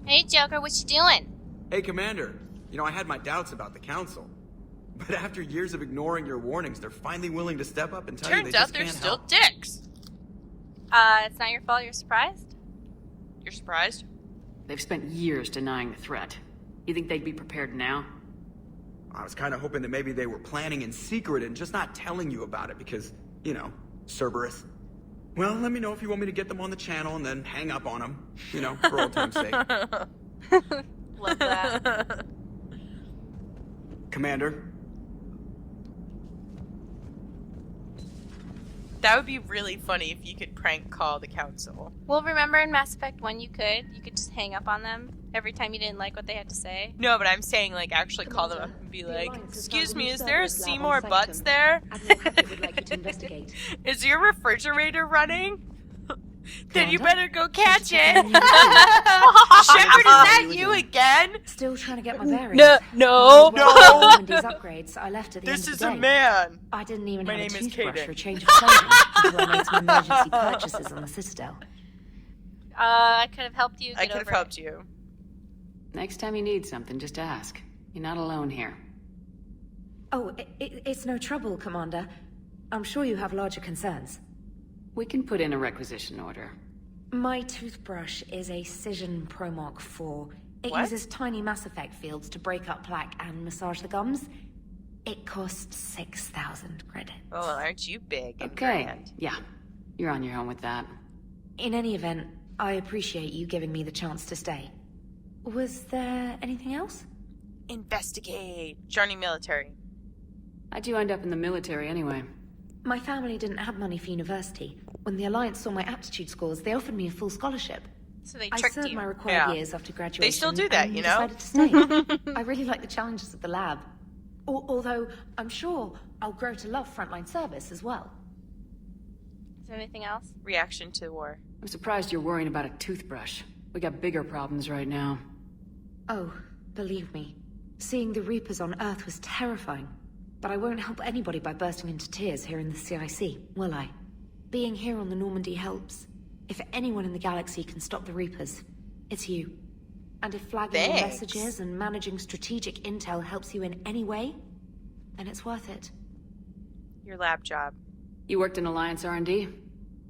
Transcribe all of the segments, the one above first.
Hey, Joker, what you doing? Hey, Commander. You know, I had my doubts about the Council. But after years of ignoring your warnings, they're finally willing to step up and tell you they just can't help. Turns out they're still dicks. It's not your fault. You're surprised? You're surprised? They've spent years denying the threat. You think they'd be prepared now? I was kind of hoping that maybe they were planning in secret and just not telling you about it because, you know, Cerberus. Well, let me know if you want me to get them on the channel and then hang up on them, you know, for old time's sake. Love that. Commander? That would be really funny if you could prank call the Council. Well, remember in Mass Effect 1 you could just hang up on them every time you didn't like what they had to say? No, but I'm saying, like, actually call them up and be like, excuse me, is there a Seymour Butts there? Is your refrigerator running? Then you better go catch it. Shepard, is that you again? Still trying to get my bearings. No. Normandy's upgrades. I left at the end of the day. This is a man. I didn't even My have name a is toothbrush Kaden. or a change of clothing until I made some emergency purchases on the Citadel. I could have helped you. I could have helped you. Next time you need something, just ask. You're not alone here. Oh, it's no trouble, Commander. I'm sure you have larger concerns. We can put in a requisition order. My toothbrush is a Cision Pro Mark 4. It What? uses tiny Mass Effect fields to break up plaque and massage the gums. It costs 6,000 credits. Oh, aren't you big and Okay, grand? yeah. You're on your own with that. In any event, I appreciate you giving me the chance to stay. Was there anything else? Investigate. Joining military. How'd you end up in the military anyway? My family didn't have money for university. When the Alliance saw my aptitude scores, they offered me a full scholarship. So they I tricked served you. my required Yeah. years after graduation. They still do that, and you know? decided to stay. I really like the challenges of the lab. Although, I'm sure I'll grow to love frontline service as well. Is there anything else? Reaction to the war. I'm surprised you're worrying about a toothbrush. We got bigger problems right now. Oh, believe me. Seeing the Reapers on Earth was terrifying. But I won't help anybody by bursting into tears here in the CIC, will I? Being here on the Normandy helps. If anyone in the galaxy can stop the Reapers, it's you. And if flagging your Thanks. messages and managing strategic intel helps you in any way, then it's worth it. Your lab job. You worked in Alliance R&D?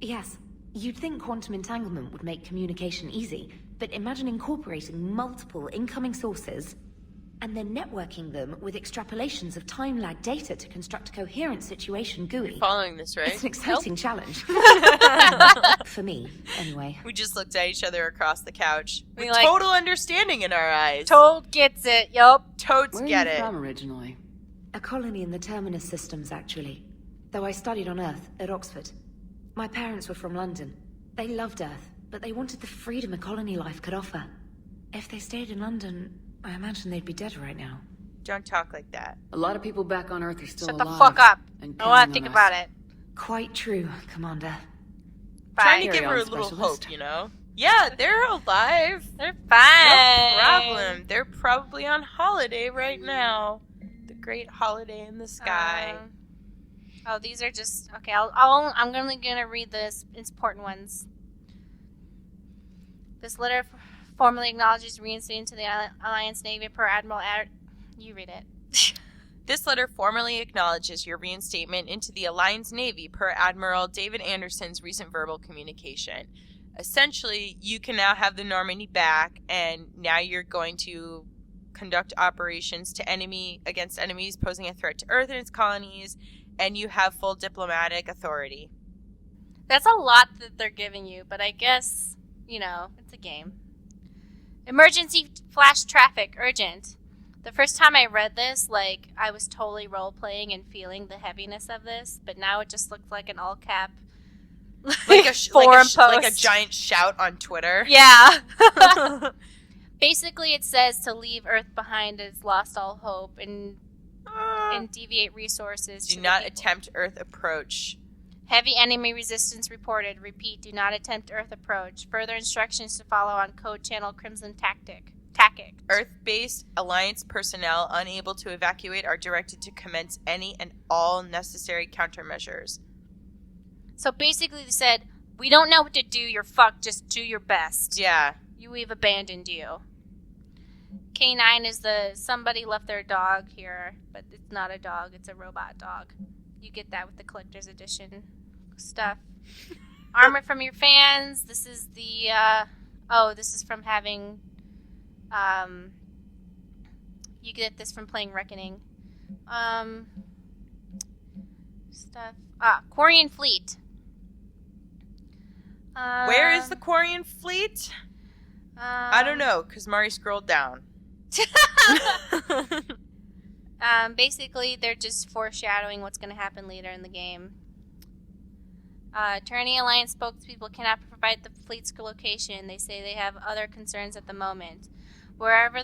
Yes, you'd think quantum entanglement would make communication easy, but imagine incorporating multiple incoming sources and then networking them with extrapolations of time-lag data to construct a coherent situation GUI. Following this, right? It's an exciting challenge. For me, anyway. We just looked at each other across the couch. We With like- total understanding in our eyes. Toad gets it, yup. Toads Where get are you it. from originally? A colony in the Terminus systems, actually. Though I studied on Earth, at Oxford. My parents were from London. They loved Earth, but they wanted the freedom a colony life could offer. If they stayed in London, I imagine they'd be dead right now. Don't talk like that. A lot of people back on Earth are still Shut the alive. fuck up. and I want to counting think on about us. it. Quite true, Commander. Trying to Fine. give her a Carry on, little specialist. hope, you know? Yeah, they're alive. They're No fine. problem. They're probably on holiday right now. The great holiday in the sky. Oh, these are just okay. I'm only gonna read the important ones. This letter formally acknowledges reinstating to the Alliance Navy per Admiral. You read it. This letter formally acknowledges your reinstatement into the Alliance Navy per Admiral David Anderson's recent verbal communication. Essentially, you can now have the Normandy back, and now you're going to conduct operations against enemies posing a threat to Earth and its colonies, and you have full diplomatic authority. That's a lot that they're giving you, but I guess it's a game. Emergency flash traffic, urgent. The first time I read this, I was totally role-playing and feeling the heaviness of this, but now it just looked like an all-cap forum post. Like a giant shout on Twitter. Yeah. Basically, it says to leave Earth behind has lost all hope and deviate resources. Do to not the people. attempt Earth approach. Heavy enemy resistance reported. Repeat, do not attempt Earth approach. Further instructions to follow on code channel Crimson Tactic. Earth-based Alliance personnel unable to evacuate are directed to commence any and all necessary countermeasures. So basically they said, we don't know what to do, you're fucked, just do your best. Yeah. we've abandoned you. K9 is somebody left their dog here, but it's not a dog, it's a robot dog. You get that with the collector's edition stuff. Armor from your fans. This is the this is from having you get this from playing Reckoning. Stuff. Quarian fleet. Where is the Quarian fleet? I don't know, because Mari scrolled down. Basically, they're just foreshadowing what's going to happen later in the game. Tyranny Alliance spokespeople cannot provide the fleet's location. They say they have other concerns at the moment. Whatever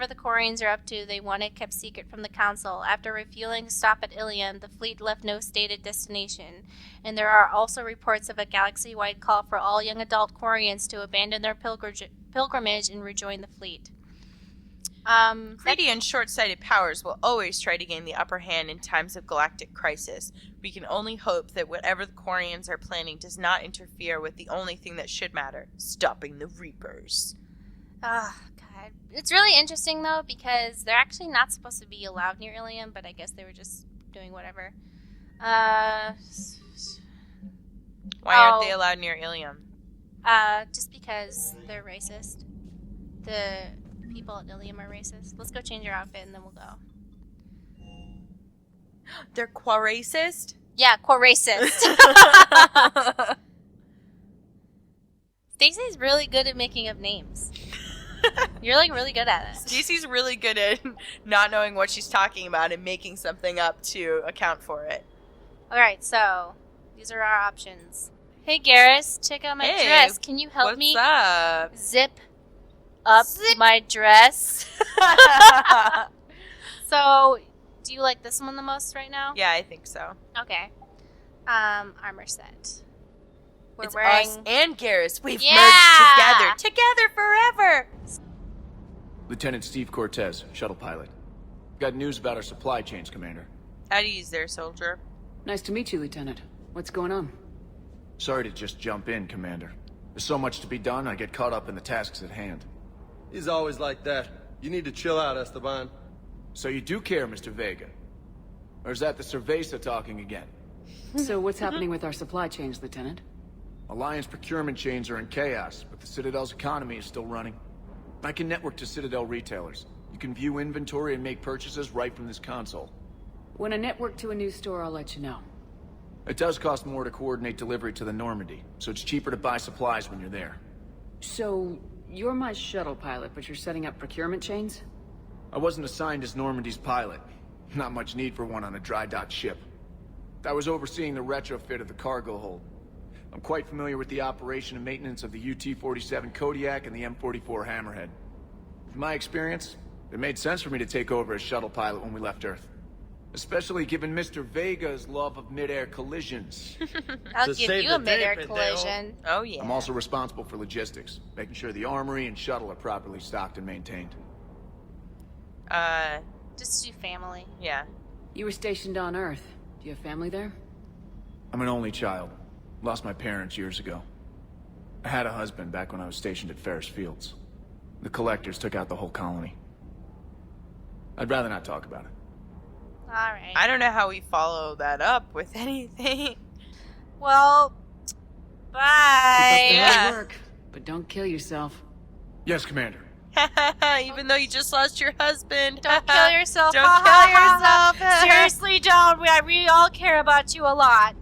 the Quarians are up to, they want it kept secret from the Council. After refueling to stop at Ilium, the fleet left no stated destination. And there are also reports of a galaxy-wide call for all young adult Quarians to abandon their pilgrimage and rejoin the fleet. Greedy and short-sighted powers will always try to gain the upper hand in times of galactic crisis. We can only hope that whatever the Quarians are planning does not interfere with the only thing that should matter, stopping the Reapers. God. It's really interesting, though, because they're actually not supposed to be allowed near Ilium, but I guess they were just doing whatever. Why aren't they allowed near Ilium? Just because they're racist. The people at Ilium are racist. Let's go change your outfit, and then we'll go. They're qua-racist? Yeah, racist. Stacey's really good at making up names. You're like really good at it. Stacey's really good at not knowing what she's talking about and making something up to account for it. Alright, so these are our options. Hey Garrus, check out my dress. Can you help me up? zip up my dress? So, do you like this one the most right now? Yeah, I think so. Okay. Armor set. It's us and Garrus. We've Yeah! merged together forever. Lieutenant Steve Cortez, shuttle pilot. Got news about our supply chains, Commander. At ease there, soldier. Nice to meet you, Lieutenant. What's going on? Sorry to just jump in, Commander. There's so much to be done, I get caught up in the tasks at hand. He's always like that. You need to chill out, Esteban. So you do care, Mr. Vega? Or is that the Cerveza talking again? So what's happening with our supply chains, Lieutenant? Alliance procurement chains are in chaos, but the Citadel's economy is still running. I can network to Citadel retailers. You can view inventory and make purchases right from this console. When I network to a new store, I'll let you know. It does cost more to coordinate delivery to the Normandy, so it's cheaper to buy supplies when you're there. So, you're my shuttle pilot, but you're setting up procurement chains? I wasn't assigned as Normandy's pilot. Not much need for one on a dry dock ship. I was overseeing the retrofit of the cargo hold. I'm quite familiar with the operation and maintenance of the UT-47 Kodiak and the M44 Hammerhead. In my experience, it made sense for me to take over as shuttle pilot when we left Earth. Especially given Mr. Vega's love of mid-air collisions. I'll To give save you the a mid-air day, collision. Oh, yeah. I'm also responsible for logistics, making sure the armory and shuttle are properly stocked and maintained. Just do family. Yeah. You were stationed on Earth. Do you have family there? I'm an only child. Lost my parents years ago. I had a husband back when I was stationed at Ferris Fields. The collectors took out the whole colony. I'd rather not talk about it. Alright. I don't know how we follow that up with anything. Well, bye. Yeah. Work, but don't kill yourself. Yes, Commander. Even though you just lost your husband. Don't kill yourself. Don't Ha, kill ha, ha, yourself. ha. Seriously, don't. We all care about you a lot.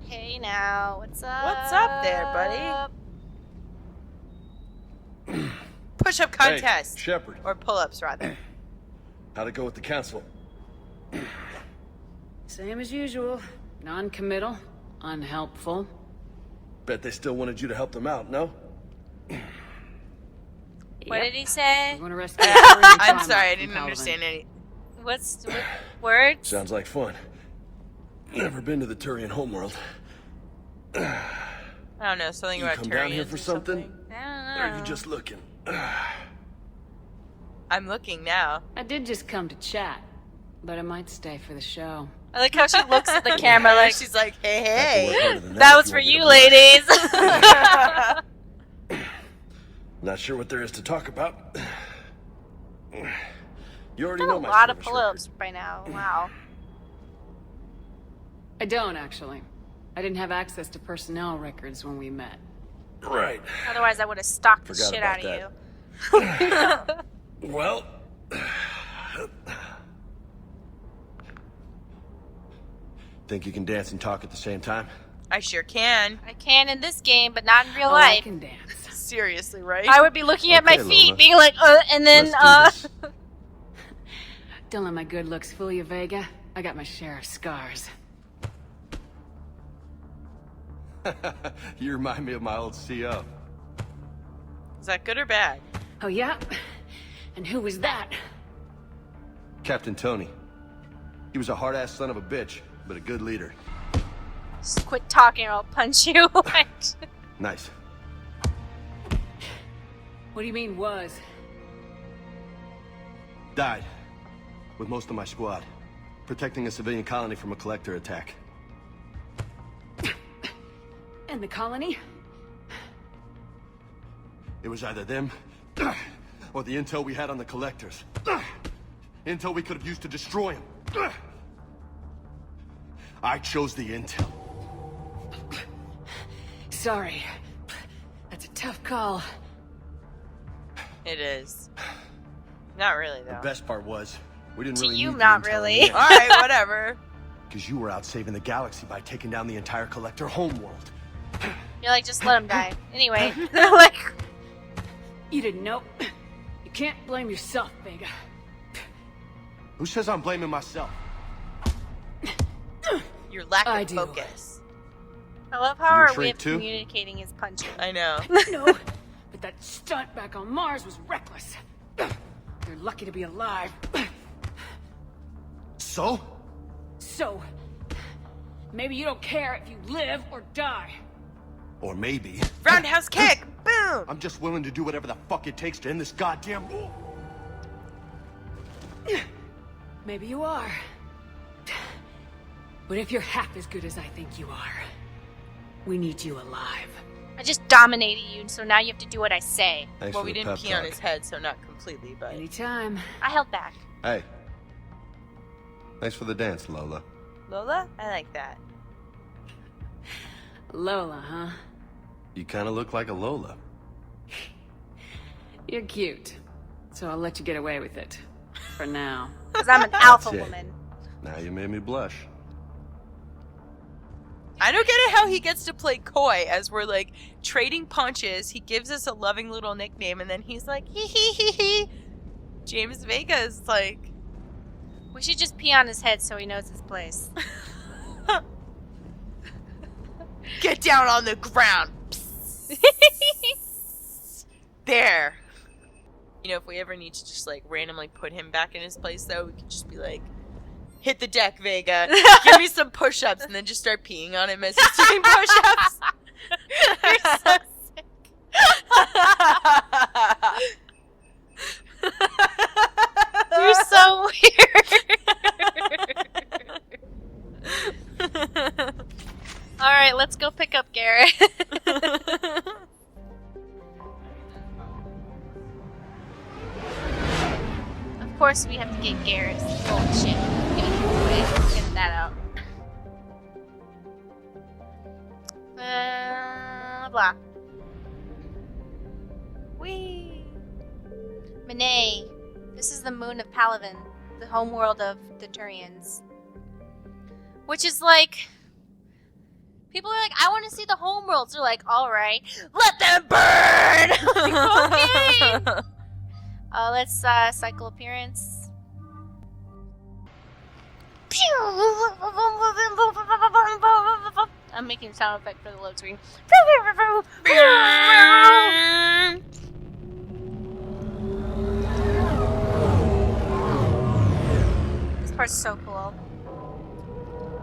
Hey now, what's up? What's up there, buddy? Push-up contest. Hey, Shepard, Or pull-ups, rather. how'd it go with the council? Same as usual. Non-committal. Unhelpful. Bet they still wanted you to help them out, no? What did he say? You want to rescue I'm sorry, I didn't understand any. What words? Sounds like fun. Never been to the Turian homeworld. I don't know, something You about come down here Turians for or something? I Or don't are know. you just looking? I'm looking now. I did just come to chat, but I might stay for the show. I like how she looks at the camera like, She's like, hey, Have to work hey. harder than that was if for want me you, to ladies. Not sure what there is to talk about. You already Done know a my lot of service pull-ups by now. Wow. I don't, actually. I didn't have access to personnel records when we met. record. Right. Otherwise, I would have stalked the Forgot shit about out of you. Well... Think you can dance and talk at the same time? I sure can. I can in this game, but not in real Oh, I life. can dance. Seriously, right? I would be looking at my Okay, feet, Lola. being like, and then, Let's do this. Don't let my good looks fool you, Vega. I got my share of scars. You remind me of my old CO. Is that good or bad? Oh, yeah? And who was that? Captain Tony. He was a hard-ass son of a bitch, but a good leader. Just quit talking or I'll punch you. Nice. What do you mean, was? Died. With most of my squad. Protecting a civilian colony from a collector attack. And the colony? It was either them, or the intel we had on the collectors. Intel we could have used to destroy them. I chose the intel. Sorry. That's a tough call. It is. Not really, though. The best part was, we didn't To really you, need not the intel really. in the All right, whatever. Because you were out saving the galaxy by taking down the entire collector homeworld. You're like, just let him die. Anyway, like, You didn't know. You can't blame yourself, Vega. Who says I'm blaming myself? Your lack I of do. focus. I love how You our shrink way of too? communicating is punching. I know. No, but that stunt back on Mars was reckless. You're lucky to be alive. So? So, maybe you don't care if you live or die. Or maybe, Roundhouse kick! Boom! I'm just willing to do whatever the fuck it takes to end this goddamn war. Maybe you are. But if you're half as good as I think you are, we need you alive. I just dominated you, so now you have to do what I say. Thanks Well, for we the didn't pep pee on talk. his head, so not completely, but... Anytime. I held back. Hey. Thanks for the dance, Lola. Lola? I like that. Lola, huh? You kind of look like a Lola. You're cute. So I'll let you get away with it. For now. Because I'm an alpha it. woman. Now you made me blush. I don't get it how he gets to play coy as we're, like, trading punches. He gives us a loving little nickname, and then he's like, hee hee hee hee. James Vega is like... We should just pee on his head so he knows his place. Get down on the ground. There. You know, if we ever need to just, like, randomly put him back in his place, though, we could just be like, hit the deck, Vega. Give me some push-ups, and then just start peeing on him as he's doing push-ups. You're so sick. You're so weird. Alright, let's go pick up Garrett. Of course we have to get Garrett's gold shit. Get that out. Blah. Whee! Menae. This is the moon of Palaven, the homeworld of the Turians. Which is like... People are like, I want to see the homeworlds. They're like, alright, let them burn! Okay! Let's cycle appearance. I'm making a sound effect for the load screen. This part's so cool.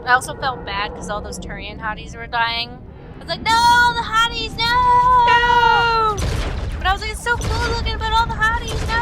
I also felt bad because all those Turian hotties were dying. I was like, no, the hotties, no! But I was like, it's so cool looking, but all the hotties, no!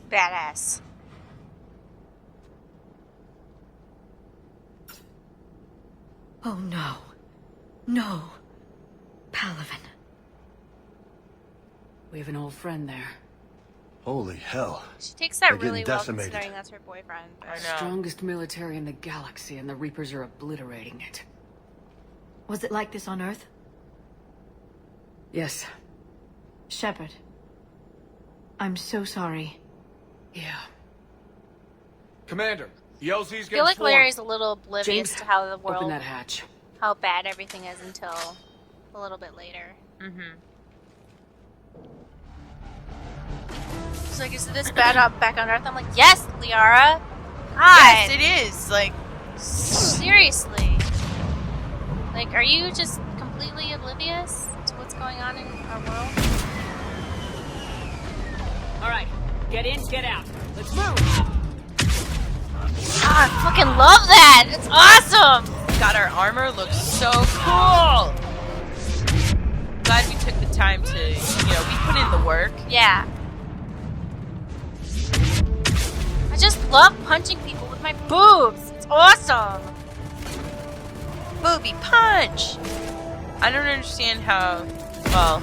Badass. Oh no. No. Palaven. We have an old friend there. Holy hell. She takes that They're getting really well decimated. considering that's her boyfriend. I But know. Strongest military in the galaxy, and the Reapers are obliterating it. Was it like this on Earth? Yes. Shepard. I'm so sorry. Yeah. Commander, the LZ's I getting feel like swarmed. Larry's a little oblivious James, to how the open world, that hatch. how bad everything is until a little bit later. Mm-hmm. She's like, is this bad up back on Earth? I'm like, yes, Liara. God. Yes, it is. Like, Seriously. Like, are you just completely oblivious to what's going on in our world? Alright, get in, get out. Let's move! Ah, I fucking love that! It's awesome! God, our armor looks so cool. Glad we took the time to, we put in the work. Yeah. I just love punching people with my boobs. It's awesome. Booby punch. I don't understand how. Well.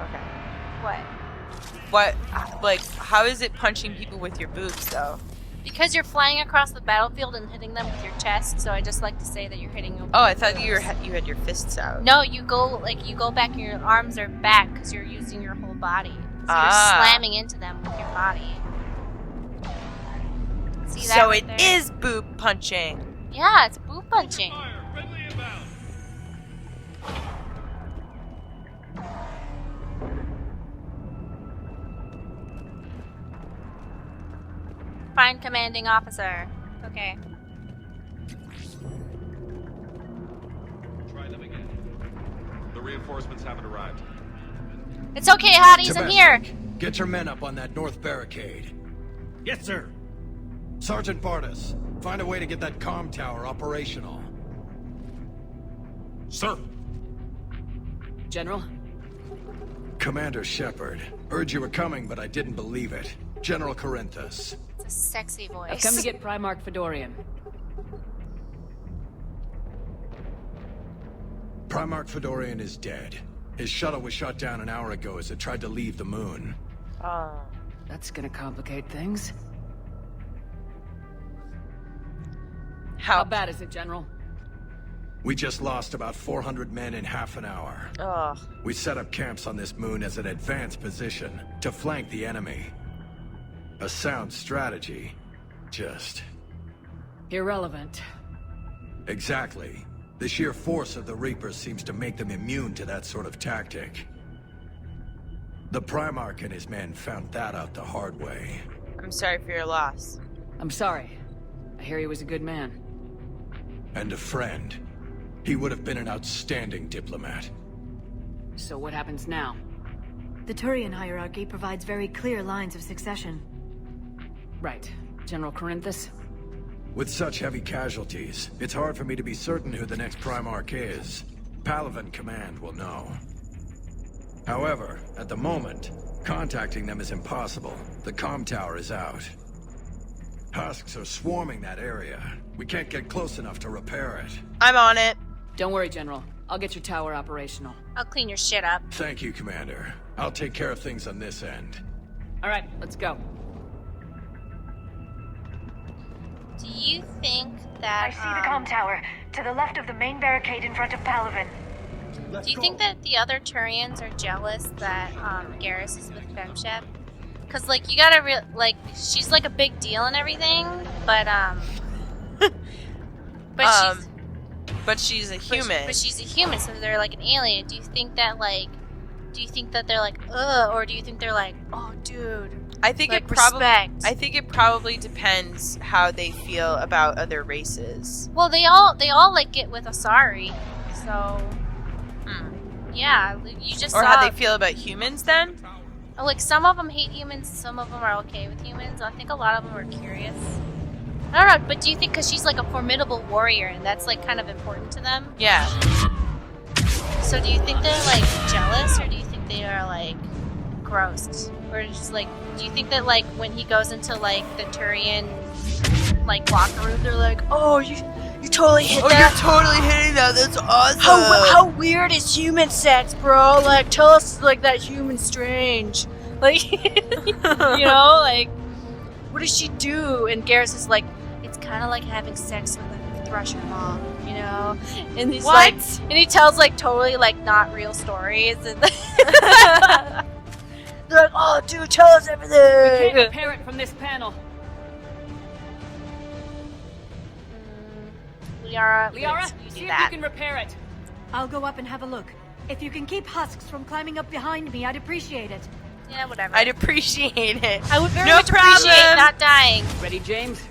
Okay. What? How is it punching people with your boobs though? Because you're flying across the battlefield and hitting them with your chest, so I just like to say that you're hitting them. Oh, I thought you had your fists out. No, you go back and your arms are back because you're using your whole body. So you're slamming into them with your body. See that So right it there? is boob punching. Yeah, it's boob punching. Find commanding officer. Okay. Try them again. The reinforcements haven't arrived. It's okay, hotties, I'm here. Get your men up on that north barricade. Yes, sir. Sergeant Bartis, find a way to get that comm tower operational. Sir. General? Commander Shepard. Heard you were coming, but I didn't believe it. General Corinthus. It's a sexy voice. I've come to get Primarch Fedorian. Primarch Fedorian is dead. His shuttle was shot down an hour ago as it tried to leave the moon. Oh. That's gonna complicate things. How bad is it, General? We just lost about 400 men in half an hour. Ugh. We set up camps on this moon as an advanced position to flank the enemy. A sound strategy. Just... Irrelevant. Exactly. The sheer force of the Reapers seems to make them immune to that sort of tactic. The Primarch and his men found that out the hard way. I'm sorry for your loss. I'm sorry. I hear he was a good man. And a friend. He would have been an outstanding diplomat. So what happens now? The Turian hierarchy provides very clear lines of succession. Right. General Corinthus? With such heavy casualties, it's hard for me to be certain who the next Primarch is. Palaven Command will know. However, at the moment, contacting them is impossible. The comm tower is out. Husks are swarming that area. We can't get close enough to repair it. I'm on it. Don't worry, General. I'll get your tower operational. I'll clean your shit up. Thank you, Commander. I'll take care of things on this end. Alright, let's go. Do you think that, I see the comm tower, to the left of the main barricade in front of Palaven. do you think that the other Turians are jealous that, Garrus is with Femshep? Cause, like, you gotta she's, like, a big deal and everything, but, But she's a human. But she's a human, so they're like an alien. Do you think that they're like, ugh, or do you think they're like, oh, dude? I think like, I respect. think it probably depends how they feel about other races. Well, they all like get with Asari, so yeah, you just Or saw. how they feel about humans then? Like some of them hate humans, some of them are okay with humans. I think a lot of them are curious. I don't know, but do you think because she's like a formidable warrior and that's like kind of important to them? Yeah. So do you think they're like jealous or do you think they are like grossed Or just like, do you think that like when he goes into like the Turian like locker room, they're like, oh, you totally hit that. You're totally hitting that. That's awesome. How weird is human sex, bro? Like, tell us like that human strange. Like, you know, like, what does she do? And Garrus is like, it's kind of like having sex with a Thresher mom, you know? And he's What? like, and he tells like totally like not real stories. And they're like, oh, dude, tell us everything. We can't repair it from this panel. Liara, Liara, you see do if that. you can repair it. I'll go up and have a look. If you can keep husks from climbing up behind me, I'd appreciate it. Yeah, whatever. I'd appreciate it. I would very No much appreciate problem. not dying. Ready, James?